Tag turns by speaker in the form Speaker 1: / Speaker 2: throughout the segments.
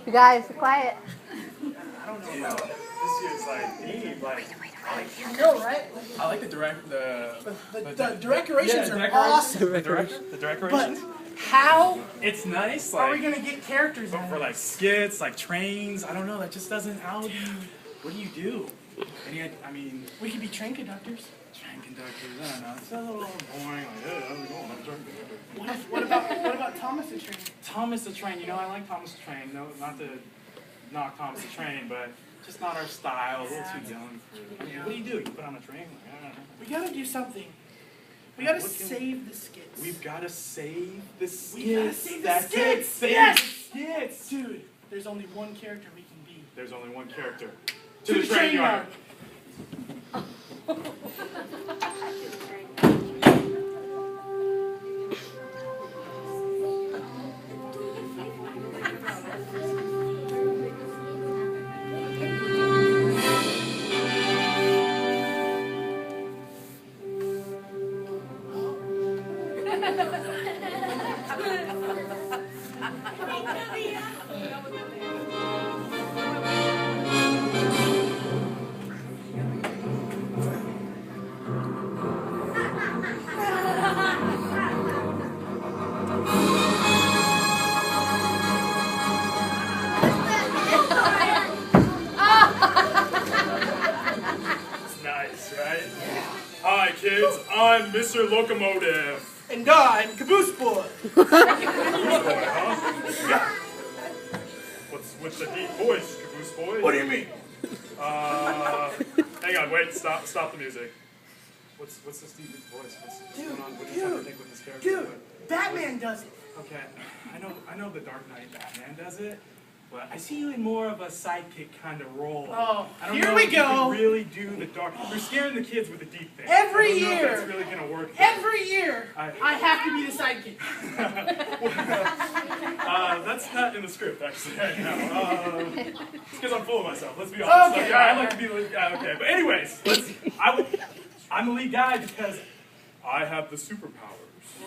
Speaker 1: You guys, quiet.
Speaker 2: I don't know about this year's like theme.
Speaker 3: I know, right?
Speaker 2: I like the
Speaker 3: decorations are awesome.
Speaker 2: The decorations.
Speaker 3: But how
Speaker 2: It's nice.
Speaker 3: are
Speaker 2: Like,
Speaker 3: we gonna get characters
Speaker 2: but
Speaker 3: in
Speaker 2: for
Speaker 3: it?
Speaker 2: like skits, like trains. I don't know. That just doesn't. What do you do? I mean,
Speaker 3: We could be train conductors.
Speaker 2: train conductors. I don't know. It's a little boring. Like, hey, how's it going? I'm a train conductor.
Speaker 3: What about Thomas the Train?
Speaker 2: Thomas the Train. You know, I like Thomas the Train. No, not to knock Thomas the Train, but just not our style. A little too young for. I mean, what do? You put on a train? Like, I don't know.
Speaker 3: We gotta do something. We gotta
Speaker 2: What can
Speaker 3: save the skits.
Speaker 2: We've got to save the skits.
Speaker 3: We gotta save the
Speaker 2: That's
Speaker 3: skits.
Speaker 2: it. Save
Speaker 3: Yes.
Speaker 2: the skits.
Speaker 3: Dude, there's only one character we can be.
Speaker 2: There's only one character. To the train yard. Nice, right? Hi, kids. I'm Mr. Locomotive.
Speaker 3: And I'm Caboose Boy.
Speaker 2: Yeah. What's with the deep voice, Caboose Boy?
Speaker 3: What do you mean?
Speaker 2: Hang on, wait, stop the music. What's this deep voice? What's going on? What are you trying to think with this character?
Speaker 3: Dude, Batman does it.
Speaker 2: Okay, I know the Dark Knight Batman does it, but I see you in more of a sidekick kind of role.
Speaker 3: Oh,
Speaker 2: I don't
Speaker 3: here
Speaker 2: know
Speaker 3: we
Speaker 2: if
Speaker 3: go.
Speaker 2: You can really do the dark. You're scaring the kids with the deep thing.
Speaker 3: Every
Speaker 2: I don't know
Speaker 3: year.
Speaker 2: if that's really gonna work.
Speaker 3: Every year,
Speaker 2: I-
Speaker 3: I have to be the sidekick.
Speaker 2: That's not in the script, actually. It's because I'm full of myself. Let's be honest.
Speaker 3: Okay.
Speaker 2: I like to be the lead guy. Okay, but anyways, I'm the lead guy because I have the superpowers.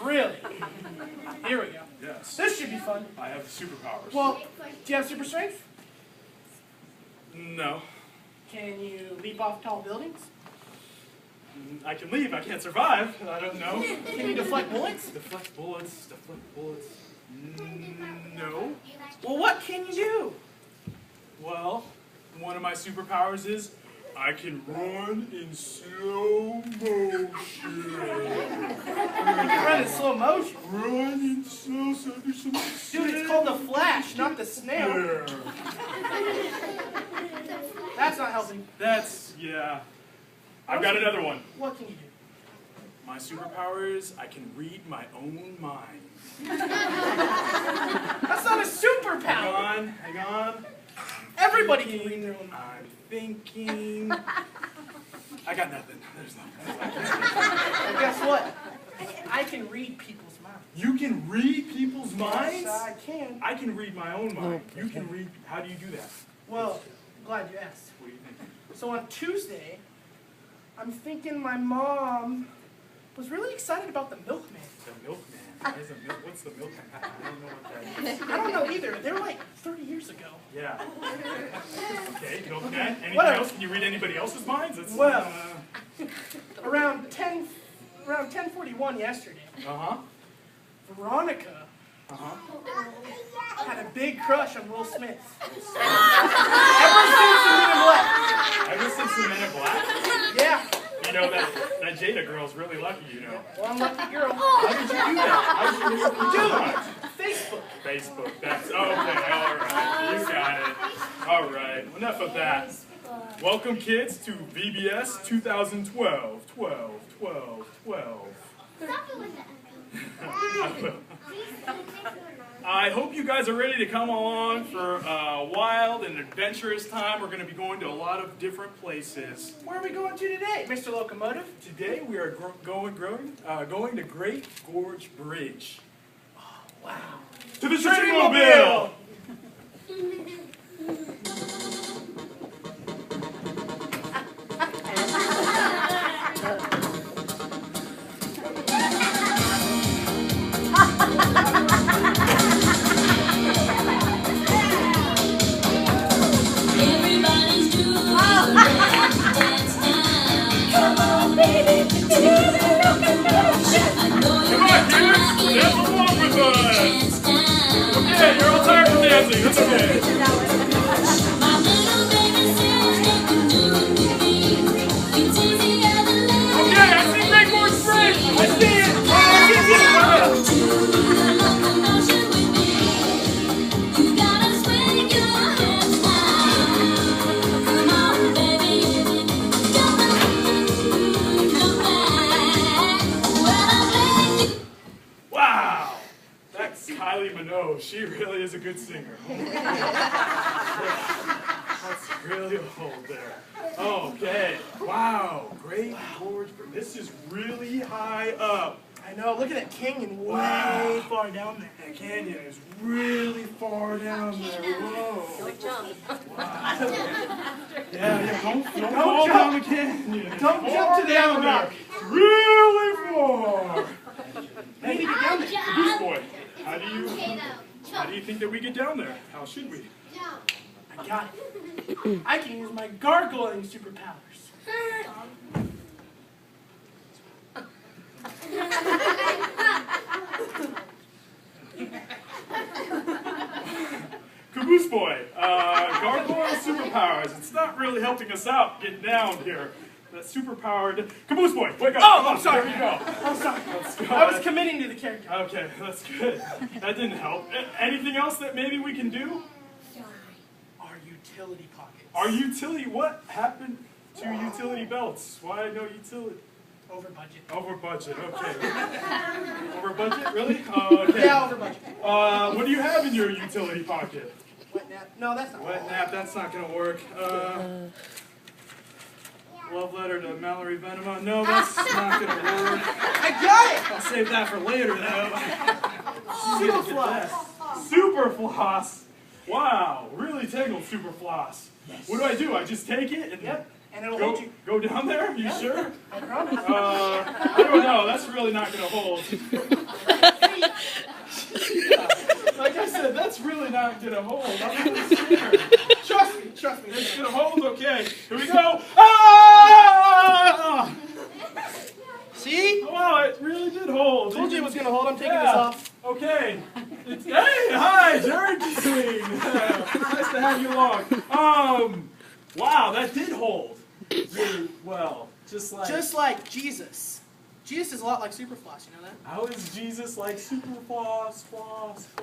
Speaker 3: Really? Here we go.
Speaker 2: Yes,
Speaker 3: This should be fun.
Speaker 2: I have the superpowers.
Speaker 3: Well, do you have super strength?
Speaker 2: No,
Speaker 3: Can you leap off tall buildings?
Speaker 2: I can leave. I can't survive. I don't know.
Speaker 3: Can you deflect bullets?
Speaker 2: Deflect bullets. No.
Speaker 3: Well, what can you do?
Speaker 2: Well, one of my superpowers is I can run in slow motion.
Speaker 3: Run in slow motion.
Speaker 2: Run in slow so there's some
Speaker 3: Dude, it's called the Flash, not the snail.
Speaker 2: there.
Speaker 3: That's not helping.
Speaker 2: Yeah. I've got another one.
Speaker 3: What can you do?
Speaker 2: My superpower is I can read my own mind.
Speaker 3: That's not a superpower.
Speaker 2: Hang on.
Speaker 3: Everybody can read their own mind.
Speaker 2: I'm thinking. I got nothing. There's nothing.
Speaker 3: And guess what? I can read people's minds.
Speaker 2: You can read people's minds?
Speaker 3: Yes, I can.
Speaker 2: I can read my own mind. You can read. How do you do that?
Speaker 3: Well, I'm glad you asked.
Speaker 2: What do you think?
Speaker 3: So on Tuesday, I'm thinking my mom was really excited about the milkman.
Speaker 2: The milkman. What's the milkman? I don't know what that is.
Speaker 3: I don't know either. They were like 30 years ago.
Speaker 2: Yeah. Okay, milkman. Anything
Speaker 3: Whatever.
Speaker 2: else? Can you read anybody else's minds? It's,
Speaker 3: Well. Around 10:41 yesterday,
Speaker 2: Uh-huh.
Speaker 3: Veronica
Speaker 2: Uh-huh.
Speaker 3: had a big crush on Will Smith.
Speaker 2: Ever since the Men in Black?
Speaker 3: Ever since the Men in Black. Yeah.
Speaker 2: You know, that Jada girl's really lucky, you know.
Speaker 3: One lucky girl.
Speaker 2: How did you do that? How did you do that?
Speaker 3: Facebook.
Speaker 2: Facebook. That's okay. All right. You got it. All right. Enough of that. Welcome, kids, to VBS 2012. 12. I hope you guys are ready to come along for a wild and adventurous time. We're going to be going to a lot of different places.
Speaker 3: Where are we going to today, Mr. Locomotive?
Speaker 2: Today we are going to Great Gorge Bridge.
Speaker 3: Wow.
Speaker 2: To the Trainmobile! sing. That's okay. Okay, I see Big Board Spring. I see it. Oh, wow, that's Kylie Minogue. She really is a good singer. That's really old there. Okay, wow, great George. This is really high up.
Speaker 3: I know, look at that canyon way
Speaker 2: Wow.
Speaker 3: far down there.
Speaker 2: That canyon is really far down there. Whoa. Wow. Yeah, don't fall
Speaker 3: jump.
Speaker 2: down the canyon.
Speaker 3: Don't
Speaker 2: It's
Speaker 3: jump
Speaker 2: far
Speaker 3: to the
Speaker 2: down
Speaker 3: other
Speaker 2: there.
Speaker 3: rock.
Speaker 2: Really far.
Speaker 3: How do you get down there?
Speaker 2: Caboose boy, how do you think that we get down there? How should we?
Speaker 3: I got it. I can use my gargling superpowers.
Speaker 2: Caboose boy, gargoyle superpowers. It's not really helping us out getting down here. That superpowered Caboose boy, wake up!
Speaker 3: Oh, I'm sorry.
Speaker 2: There you go.
Speaker 3: I'm sorry.
Speaker 2: Let's go.
Speaker 3: I was committing to the character.
Speaker 2: Okay, that's good. That didn't help. Anything else that maybe we can do?
Speaker 3: Our utility pockets.
Speaker 2: Our utility, what happened to utility belts? Why no utility?
Speaker 3: Over budget.
Speaker 2: Over budget, okay. Over budget, really? Okay.
Speaker 3: Yeah, over budget.
Speaker 2: What do you have in your utility pocket?
Speaker 3: Wet nap. No, that's not.
Speaker 2: Wet nap, that's not gonna work. Love letter to Mallory Venema. No, that's not gonna work.
Speaker 3: I got it!
Speaker 2: I'll save that for later, though.
Speaker 3: Super floss.
Speaker 2: Super floss. Wow, really tangled super floss. What do? I just take it and
Speaker 3: Yep. And it'll hold you.
Speaker 2: go down there? You sure?
Speaker 3: I promise.
Speaker 2: I don't know. That's really not gonna hold. Like I said, that's really not gonna hold. I'm really scared.
Speaker 3: Trust me.
Speaker 2: It's gonna hold. Okay, here we go. Ah!
Speaker 3: See?
Speaker 2: Wow, it really did hold.
Speaker 3: Told you it was gonna hold. I'm taking this off.
Speaker 2: Okay. Hey, hi, Jerry King. Nice to have you along. Wow, that did hold really well. Just like
Speaker 3: Jesus. Jesus is a lot like Superfloss, you know that?
Speaker 2: how is Jesus like super floss?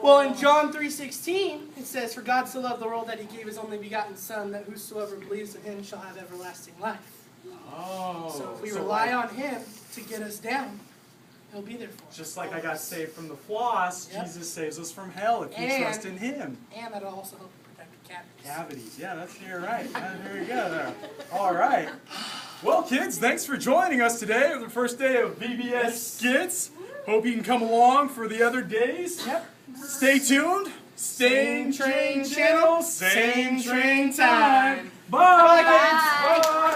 Speaker 3: Well, in John 3:16, it says, "For God so loved the world that he gave his only begotten Son, that whosoever believes in him shall have everlasting life."
Speaker 2: Oh.
Speaker 3: So if we rely on him to get us down, he'll be there for us.
Speaker 2: Just like I got saved from the floss,
Speaker 3: Yep.
Speaker 2: Jesus saves us from hell if we
Speaker 3: And-
Speaker 2: trust in him.
Speaker 3: And that'll also help protect the cavities.
Speaker 2: Cavities, yeah, you're right. There you go there. All right. Well, kids, thanks for joining us today on the first day of VBS Skits. Hope you can come along for the other days.
Speaker 3: Yep.
Speaker 2: Stay tuned. Same train channel, same train time.
Speaker 3: Bye,
Speaker 2: Bye,
Speaker 3: kids.
Speaker 2: kids. Bye.